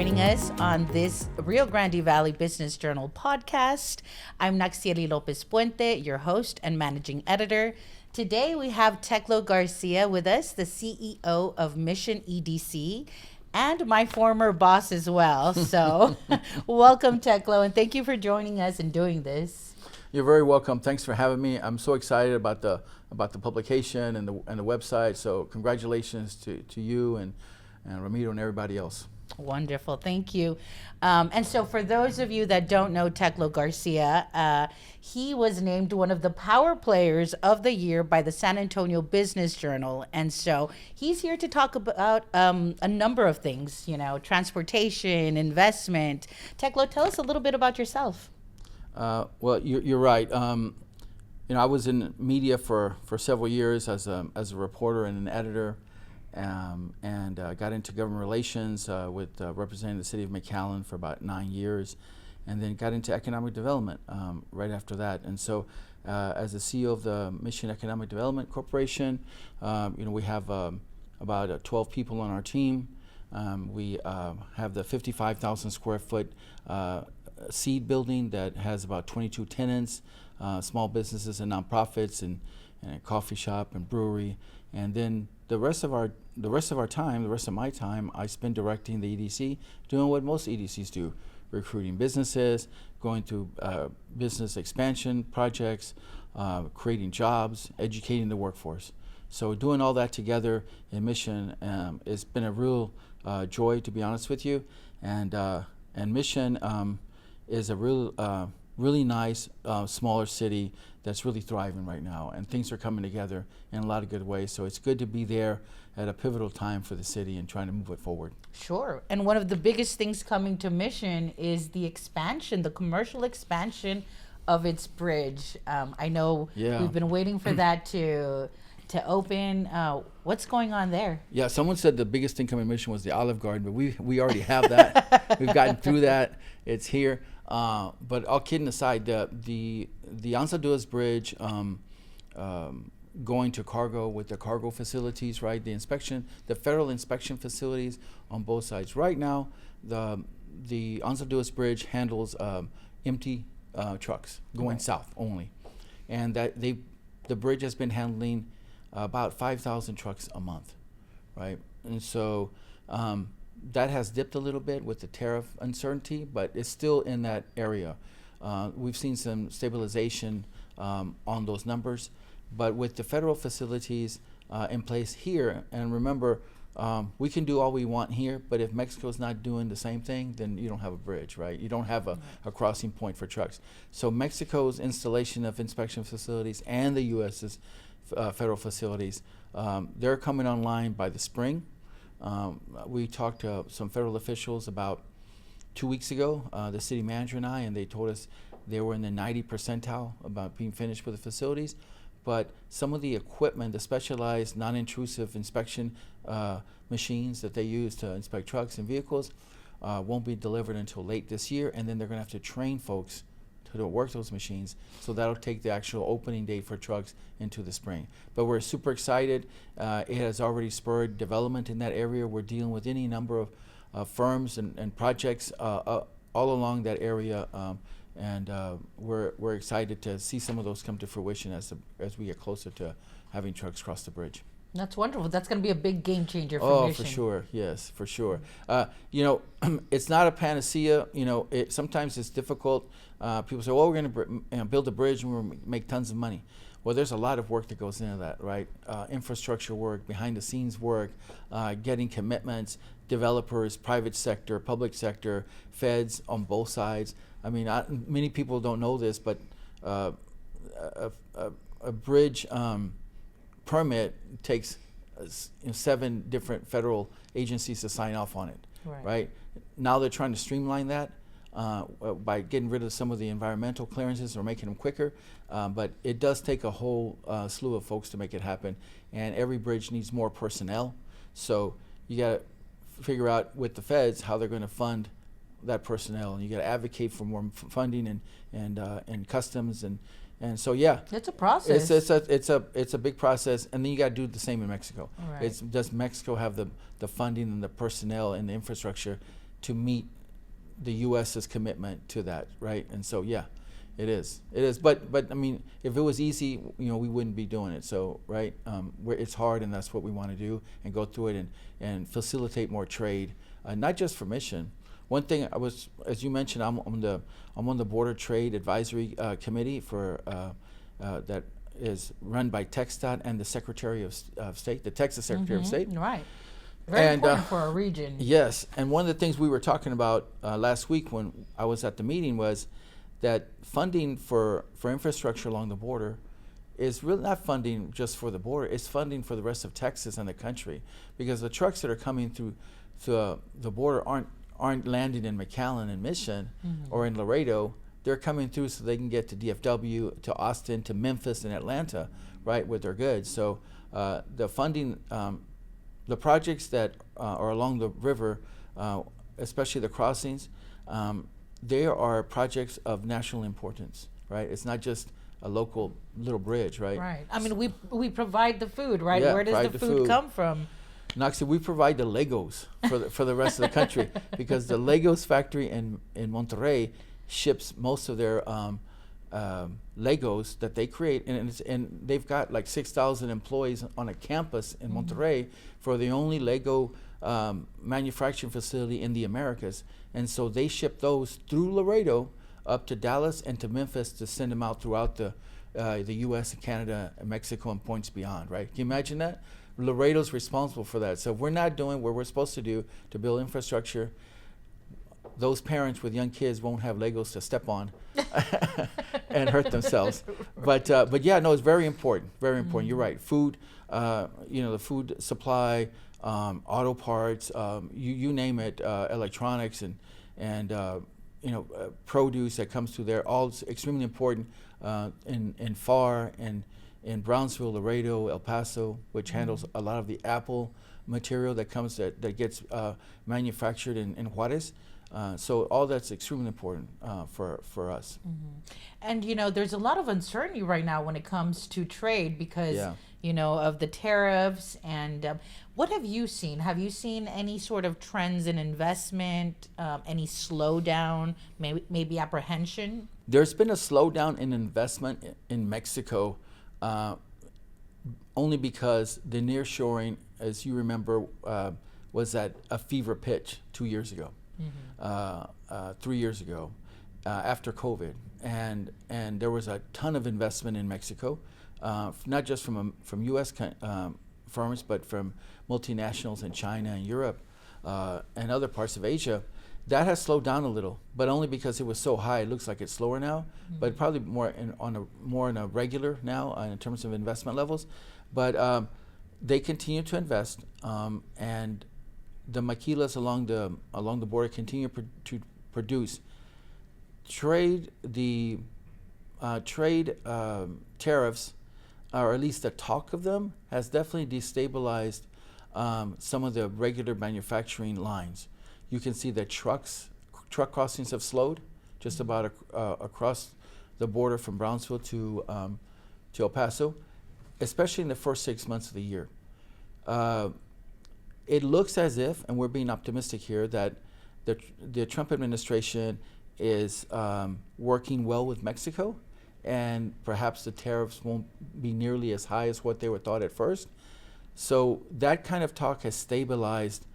joining us on this Rio Grande Valley Business Journal podcast. I'm Naxiely Lopez your host and managing editor. Today we have Teclo Garcia with us, the CEO of Mission EDC, and my former boss as well. So welcome, Teclo, and thank you for joining us and doing this. You're very welcome. Thanks for having me. I'm so excited about the publication and the website. So congratulations to you and Ramiro and everybody else. Wonderful, thank you. And so for those of you that don't know Teclo Garcia, he was named one of the power players of the year by the San Antonio Business Journal. And so he's here to talk about a number of things, transportation, investment. Teclo, tell us a little bit about yourself. Well, you're right. I was in media for several years as a reporter and an editor. And got into government relations with representing the city of McAllen for about 9 years, and then got into economic development right after that. And so as the CEO of the Mission Economic Development Corporation, we have about 12 people on our team. We have the 55,000 square foot seed building that has about 22 tenants, small businesses and nonprofits, and a coffee shop and brewery. And then the rest of my time, I spend directing the EDC, doing what most EDCs do, recruiting businesses, going through business expansion projects, creating jobs, educating the workforce. So doing all that together in Mission, it's been a real joy, to be honest with you. And Mission is a really nice, smaller city that's really thriving right now, and things are coming together in a lot of good ways. So it's good to be there at a pivotal time for the city and trying to move it forward. Sure. And one of the biggest things coming to Mission is the expansion, the commercial expansion of its bridge. I know we've been waiting for that to open. What's going on there? Yeah, someone said the biggest thing coming to Mission was the Olive Garden, but we already have that. We've gotten through that. It's here. But all kidding aside, the Anza Bridge, going to cargo with the cargo facilities, right? The federal inspection facilities on both sides. Right now, the Anza Bridge handles empty trucks going south only, and the bridge has been handling about 5,000 trucks a month, right? And so that has dipped a little bit with the tariff uncertainty, but it's still in that area. We've seen some stabilization on those numbers, but with the federal facilities in place here, and remember, we can do all we want here, but if Mexico's not doing the same thing, then you don't have a bridge, right? You don't have a crossing point for trucks. So Mexico's installation of inspection facilities and the U.S.'s federal facilities, they're coming online by the spring. We talked to some federal officials about 2 weeks ago, the city manager and I, and they told us they were in the 90 percentile about being finished with the facilities. But some of the equipment, the specialized non-intrusive inspection machines that they use to inspect trucks and vehicles, won't be delivered until late this year, and then they're going to have to train folks to work those machines. So that'll take the actual opening date for trucks into the spring. But we're super excited. It has already spurred development in that area. We're dealing with any number of firms and projects all along that area, and we're excited to see some of those come to fruition as we get closer to having trucks cross the bridge. That's wonderful. That's going to be a big game changer for Mission. For sure. Yes, for sure. It's not a panacea. Sometimes it's difficult. People say, well, we're going to build a bridge and we're going to make tons of money. Well, there's a lot of work that goes into that, right? Infrastructure work, behind the scenes work, getting commitments, developers, private sector, public sector, feds on both sides. I mean, many people don't know this, but a bridge permit takes 7 different federal agencies to sign off on it, right? Now they're trying to streamline that by getting rid of some of the environmental clearances or making them quicker, but it does take a whole slew of folks to make it happen, and every bridge needs more personnel. So you got to figure out with the feds how they're going to fund that personnel, and you got to advocate for more funding and customs and so it's a process. It's a big process, and then you got to do the same in Mexico. Right. Does Mexico have the funding and the personnel and the infrastructure to meet the U.S.'s commitment to that, right? And so, yeah, it is. It is. But I mean, if it was easy, we wouldn't be doing it. So, right, where it's hard, and that's what we want to do, and go through it and facilitate more trade, not just for Mission. One thing as you mentioned, I'm on the Border Trade Advisory Committee for that is run by TxDOT and the Secretary of State, the Texas Secretary of State. Right. Very important for our region. Yes, and one of the things we were talking about last week when I was at the meeting was that funding for infrastructure along the border is really not funding just for the border, it's funding for the rest of Texas and the country, because the trucks that are coming through the border aren't landing in McAllen and Mission or in Laredo. They're coming through so they can get to DFW, to Austin, to Memphis and Atlanta, right, with their goods. So the funding, the projects that are along the river, especially the crossings, they are projects of national importance, right? It's not just a local little bridge, right? Right. I mean, we provide the food, right? Yeah, where does the food come from? Naxiely, we provide the Legos for the rest of the country, because the Legos factory in Monterrey ships most of their Legos that they create, and they've got like 6,000 employees on a campus in Monterrey for the only Lego manufacturing facility in the Americas. And so they ship those through Laredo up to Dallas and to Memphis to send them out throughout the U.S. and Canada and Mexico and points beyond, right? Can you imagine that? Laredo's responsible for that. So if we're not doing what we're supposed to do to build infrastructure, those parents with young kids won't have Legos to step on and hurt themselves. But yeah, no, it's very important. Very important. You're right. Food, the food supply, auto parts, you name it, electronics and produce that comes through there. All extremely important in FAR and in Brownsville, Laredo, El Paso, which handles a lot of the Apple material that comes that gets manufactured in Juarez. So all that's extremely important for us. And there's a lot of uncertainty right now when it comes to trade because of the tariffs. And what have you seen? Have you seen any sort of trends in investment? Any slowdown? Maybe apprehension? There's been a slowdown in investment in Mexico, only because the nearshoring, as you remember, was at a fever pitch 2 years ago. 3 years ago, after COVID, and there was a ton of investment in Mexico, not just from U.S. firms, but from multinationals in China and Europe and other parts of Asia. That has slowed down a little, but only because it was so high. It looks like it's slower now, but probably more in a regular now in terms of investment levels. But they continue to invest, and the maquilas along the border continue to produce. Trade tariffs, or at least the talk of them, has definitely destabilized some of the regular manufacturing lines. You can see that truck crossings have slowed just about across the border from Brownsville to El Paso, especially in the first 6 months of the year. It looks as if, and we're being optimistic here, that the Trump administration is working well with Mexico, and perhaps the tariffs won't be nearly as high as what they were thought at first. So that kind of talk has stabilized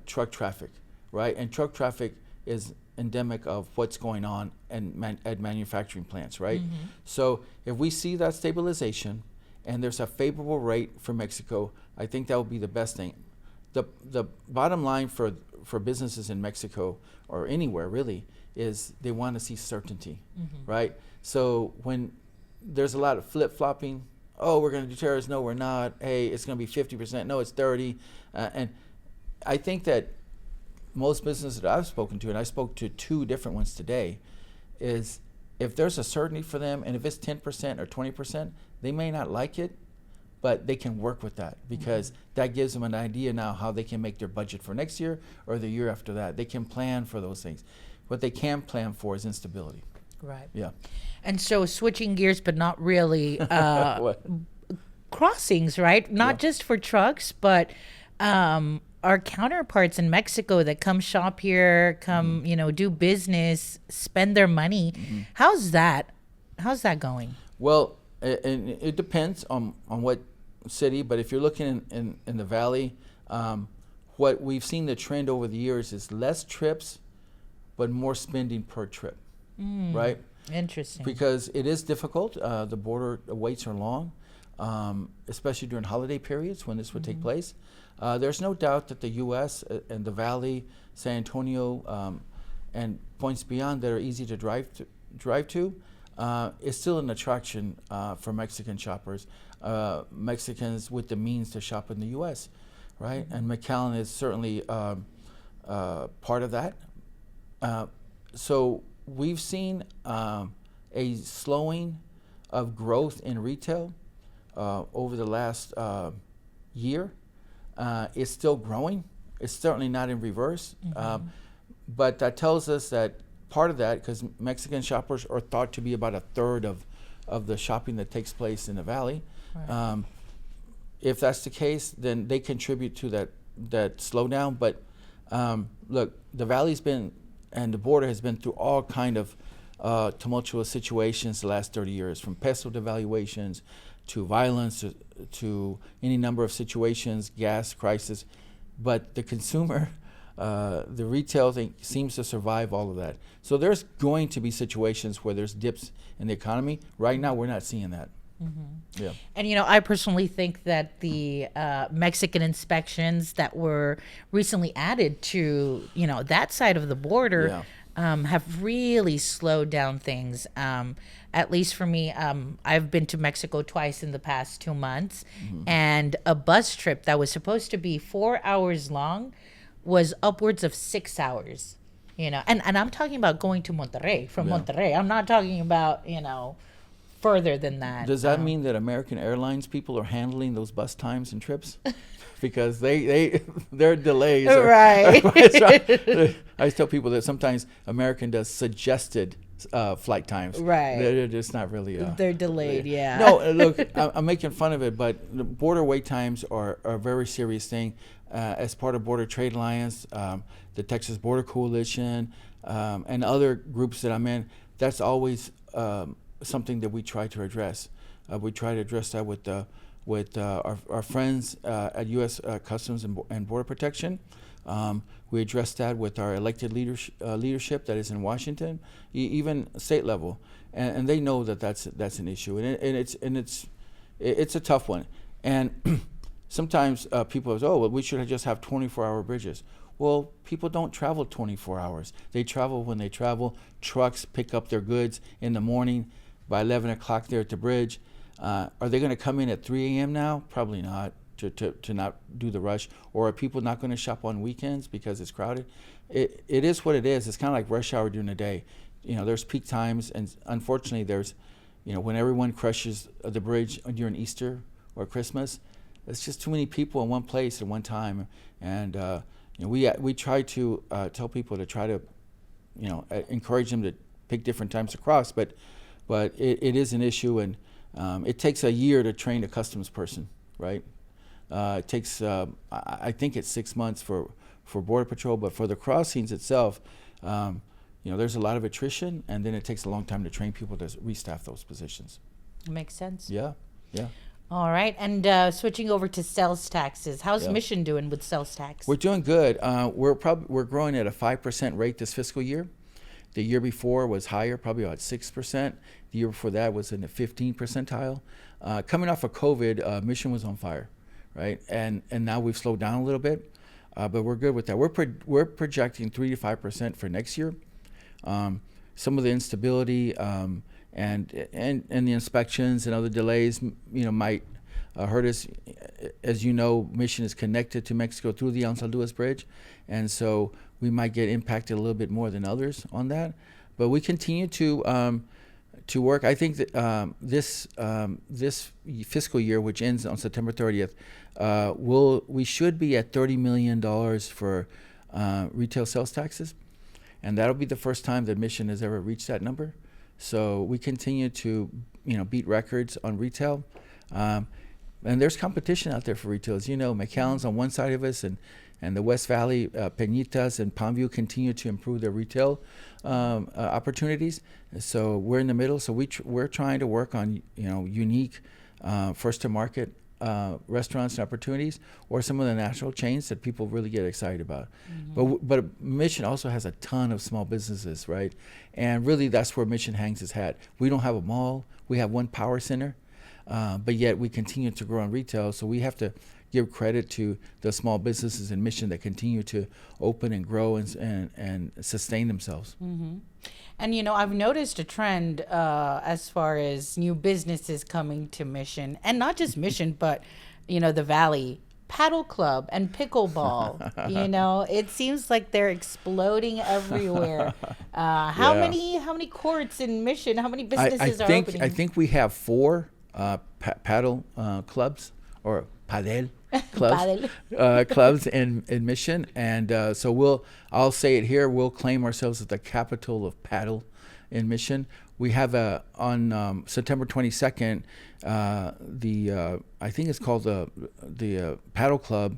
truck traffic, right? And truck traffic is endemic of what's going on at manufacturing plants, right? So if we see that stabilization and there's a favorable rate for Mexico, I think that would be the best thing. The bottom line for businesses in Mexico, or anywhere really, is they want to see certainty, right? So when there's a lot of flip-flopping, oh, we're going to do tariffs, no, we're not. Hey, it's going to be 50%, no, it's 30. And I think that most businesses that I've spoken to, and I spoke to 2 different ones today, is if there's a certainty for them, and if it's 10% or 20%, they may not like it, but they can work with that, because that gives them an idea now how they can make their budget for next year or the year after that. They can plan for those things. What they can plan for is instability. Right. Yeah. And so switching gears, but not really, crossings, right? Not just for trucks, but our counterparts in Mexico that come shop here, come, do business, spend their money. How's that? How's that going? Well, and it depends on what city, but if you're looking in the valley, what we've seen the trend over the years is less trips, but more spending per trip, right? Interesting. Because it is difficult. The border waits are long, especially during holiday periods when this would take place. There's no doubt that the U.S. And the Valley, San Antonio, and points beyond that are easy to drive to is still an attraction for Mexican shoppers, Mexicans with the means to shop in the U.S., right? And McAllen is certainly part of that. So we've seen a slowing of growth in retail over the last year. It's still growing. It's certainly not in reverse. But that tells us that part of that, because Mexican shoppers are thought to be about a third of the shopping that takes place in the valley. Right. If that's the case, then they contribute to that slowdown. But look, the valley's been, and the border has been through all kind of tumultuous situations the last 30 years, from peso devaluations to violence to any number of situations, gas crisis. But the consumer, the retail thing seems to survive all of that. So there's going to be situations where there's dips in the economy. Right now, we're not seeing that. Yeah. And, I personally think that the Mexican inspections that were recently added to, that side of the border have really slowed down things. At least for me, I've been to Mexico twice in the past 2 months, and a bus trip that was supposed to be 4 hours long was upwards of 6 hours, and I'm talking about going to Monterrey, from Monterrey. I'm not talking about, further than that. Does that mean that American Airlines people are handling those bus times and trips? Because their delays are, right. I tell people that sometimes American does suggested flight times. Right. They're just not really. They're delayed, yeah. No, look, I'm making fun of it, but the border wait times are a very serious thing. As part of Border Trade Alliance, the Texas Border Coalition, and other groups that I'm in, that's always something that we try to address. We try to address that with our friends at U.S. Customs and Border Protection. We address that with our elected leadership that is in Washington, even state level, and they know that that's an issue, and it's a tough one. And sometimes people say, "Oh, well, we should just have 24-hour bridges." Well, people don't travel 24 hours. They travel when they travel. Trucks pick up their goods in the morning. By 11 o'clock, they're at the bridge. Are they going to come in at 3 a.m. now? Probably not, to not do the rush. Or are people not going to shop on weekends because it's crowded? It is what it is. It's kind of like rush hour during the day. There's peak times, and unfortunately, there's, when everyone crushes the bridge during Easter or Christmas, it's just too many people in one place at one time. And we try to tell people to try to, encourage them to pick different times to cross, but it is an issue, and it takes a year to train a customs person, right? It takes, I think it's 6 months for Border Patrol, but for the crossings itself, there's a lot of attrition, and then it takes a long time to train people to restaff those positions. Makes sense. Yeah. All right, and switching over to sales taxes, how's Mission doing with sales tax? We're doing good. We're growing at a 5% rate this fiscal year. The year before was higher, probably about 6%. The year before that was in the 15th percentile. Coming off of COVID, Mission was on fire, right? And now we've slowed down a little bit, but we're good with that. We're projecting 3 to 5% for next year. Some of the instability and the inspections and other delays, might hurt us. As you know, Mission is connected to Mexico through the Anzalduas Bridge, and so we might get impacted a little bit more than others on that. But we continue to work. I think that this fiscal year, which ends on September 30th, we should be at $30 million for retail sales taxes, and that'll be the first time that Mission has ever reached that number. So we continue to beat records on retail. And there's competition out there for retail. As you know, McAllen's on one side of us, and and the West Valley, Peñitas and Palmview continue to improve their retail opportunities. So we're in the middle. So we're trying to work on unique first to market restaurants and opportunities, or some of the national chains that people really get excited about. But Mission also has a ton of small businesses, right? And really, that's where Mission hangs its hat. We don't have a mall. We have one power center, but yet we continue to grow in retail. So we have to give credit to the small businesses in Mission that continue to open and grow and sustain themselves. And I've noticed a trend as far as new businesses coming to Mission, and not just Mission, but the Valley. Paddle club and pickleball. It seems like they're exploding everywhere. How many courts in Mission? How many businesses are opening? I think we have 4 paddle clubs, or padel clubs, clubs in Mission, and so I'll say it here. We'll claim ourselves as the capital of paddle in Mission. We have on September 22nd, I think it's called the Paddle Club,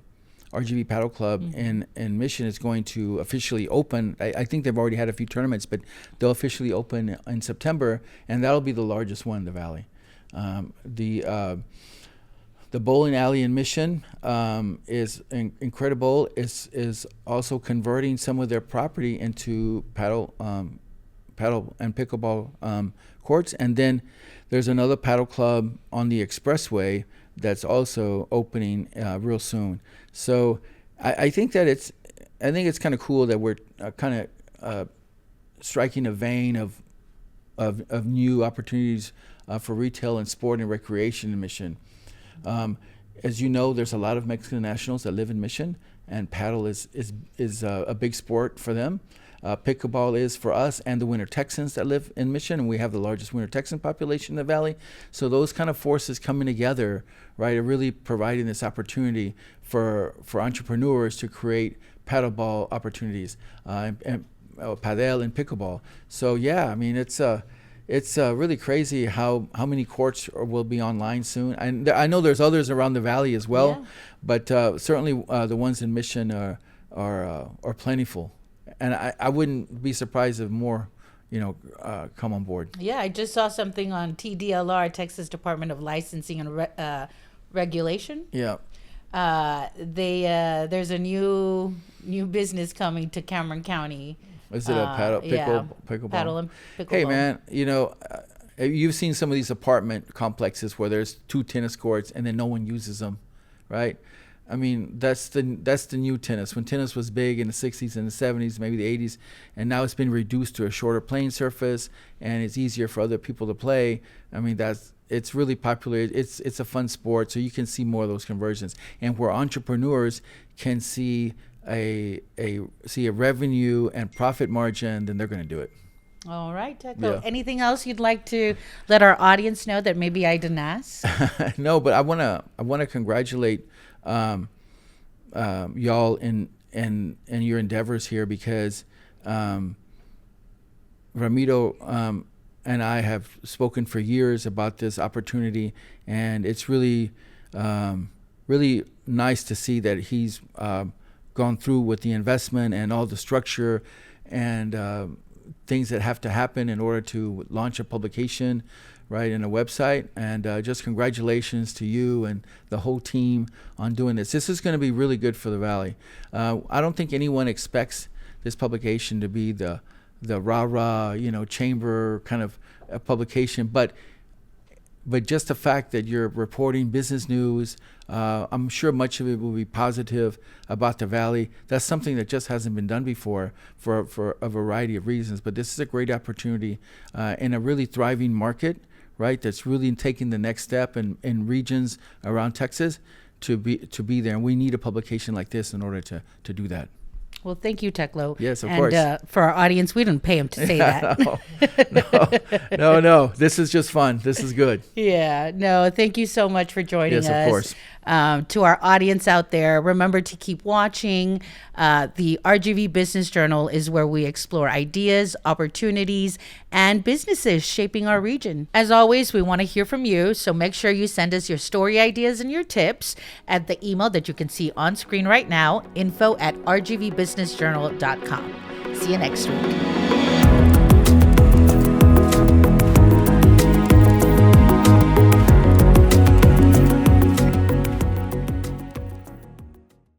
RGV Paddle Club in Mission is going to officially open. I think they've already had a few tournaments, but they'll officially open in September, and that'll be the largest one in the Valley. The bowling alley in Mission is incredible. Is also converting some of their property into paddle and pickleball courts, and then there's another paddle club on the expressway that's also opening real soon. So I think that it's kind of cool that we're kind of striking a vein of new opportunities for retail and sport and recreation in Mission. As you know, there's a lot of Mexican nationals that live in Mission, and paddle is a big sport for them. Pickleball is for us and the Winter Texans that live in Mission, and we have the largest Winter Texan population in the Valley. So those kind of forces coming together, right, are really providing this opportunity for entrepreneurs to create paddleball opportunities, and padel and pickleball. So yeah, I mean it's really crazy how many courts will be online soon. And I know there's others around the Valley as well, but certainly the ones in Mission are plentiful. And I wouldn't be surprised if more, come on board. Yeah, I just saw something on TDLR, Texas Department of Licensing and Regulation. Yeah. There's a new business coming to Cameron County. Is it a pickleball? Paddle and pickleball. Hey, man, you've seen some of these apartment complexes where there's 2 tennis courts and then no one uses them, right? I mean, that's the new tennis. When tennis was big in the 60s and the 70s, maybe the 80s, and now it's been reduced to a shorter playing surface, and it's easier for other people to play. I mean, it's really popular. It's a fun sport, so you can see more of those conversions. And where entrepreneurs can see a revenue and profit margin, then they're going to do it. All right, Teclo. Yeah. Anything else you'd like to let our audience know that maybe I didn't ask? No, but I wanna congratulate y'all in your endeavors here, because Ramiro and I have spoken for years about this opportunity, and it's really nice to see that he's gone through with the investment and all the structure and things that have to happen in order to launch a publication, right, and a website. And just congratulations to you and the whole team on doing this. This is going to be really good for the Valley. I don't think anyone expects this publication to be the rah-rah, chamber kind of publication, but just the fact that you're reporting business news, I'm sure much of it will be positive about the Valley. That's something that just hasn't been done before for a variety of reasons. But this is a great opportunity in a really thriving market, right? That's really taking the next step in regions around Texas to be there. And we need a publication like this in order to do that. Well, thank you, Teclo. Yes, of and, course. For our audience, we didn't pay him to say that. No. This is just fun. This is good. Yeah, no, thank you so much for joining us. Yes, of course. To our audience out there, remember to keep watching. The RGV Business Journal is where we explore ideas, opportunities, and businesses shaping our region. As always, we want to hear from you, so make sure you send us your story ideas and your tips at the email that you can see on screen right now, info@rgvbusinessjournal.com. See you next week.